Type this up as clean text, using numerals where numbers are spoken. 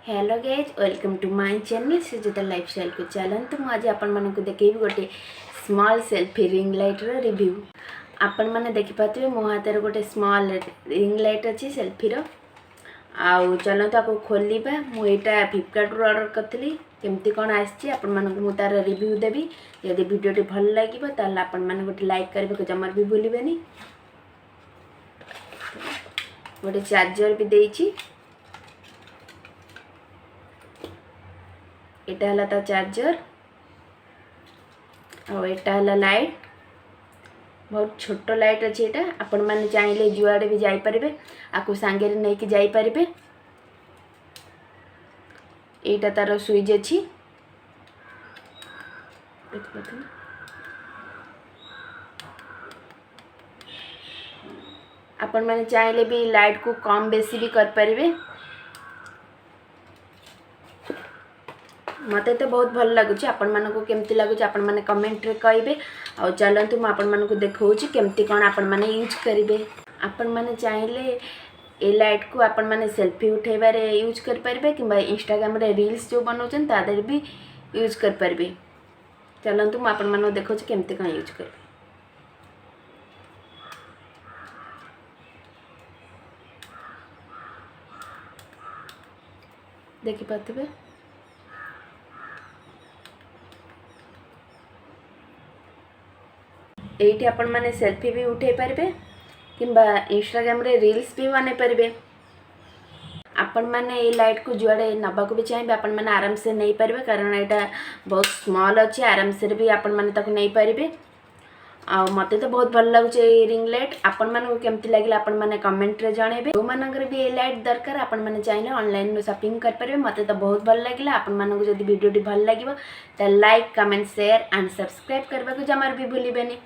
Hello guys welcome to my channel Sujita lifestyle को चलते मुझे आपण मानक देखी गोटे स्मॉल सेल्फी रिंग लाइट रो रिव्यू। आपण मैंने देखिपे मो हाथ गोटे स्मॉल रिंग लाइट अच्छी सेल्फी रो आउ चलते आपको खोलवा मुझा फ्लिपकार्ट रू ऑर्डर करी केमती कौन आसू तार रिव्यू देवी। यदि वीडियो भल लगे ताल आपण मैंने गोटे लाइक करने को जमार भी भूलें। गोटे चार्जर भी देती एटा हला ता चार्जर और एटा हला लाइट बहुत छोट लाइट अच्छी एटा आपण माने चाहिए जुआड़े भी जाई परिबे आकु सांगे रे नहीं कि जाई परिबे। एटा तार स्विच अच्छी आपण माने चाहिए भी लाइट को कम बेसी भी कर परिबे। मत तो बहुत भल लगुच आपण मानक केमती लगुच आपण माने कमेंट रे कहिबे। आ चलतु मु आपण मानक देखौची केमती कोन आपण माने यूज करिवे। आपण माने चाहिए ए लाइट को आपण माने सेल्फी उठेबारे यूज कर परिबे किबा इंस्टाग्राम रे रील्स जो बनौछन तादर भी यूज कर परिबे। चलतु मु आपण मानक देखौची केमती कोन यूज करबे। देखि पाथबे एठी आपण माने सेल्फी भी उठे पारबे किंबा इंस्टाग्राम रे रील्स भी बने पारबे। आपण माने ए लाइट को जुआड़े नबाक भी चाहिए आपण माने आराम से नहीं पारबे कारण एटा बहुत स्मॉल अच्छी आराम से भी आपण माने ताको नहीं पारबे। आ मते तो बहुत भल लागुचे ए रिंग लाइट आपण माने केमती लागिला आपण माने कमेंट रे जणेबे। जो मानकर भी ए लाइट दरकार आपण माने चाहिए ऑनलाइन रो शॉपिंग कर पारबे। मते तो बहुत भल लागिला आपण माने जदी वीडियो भल लागिवो त like comment share and subscribe करबा को जमार भी भूलिबेनी।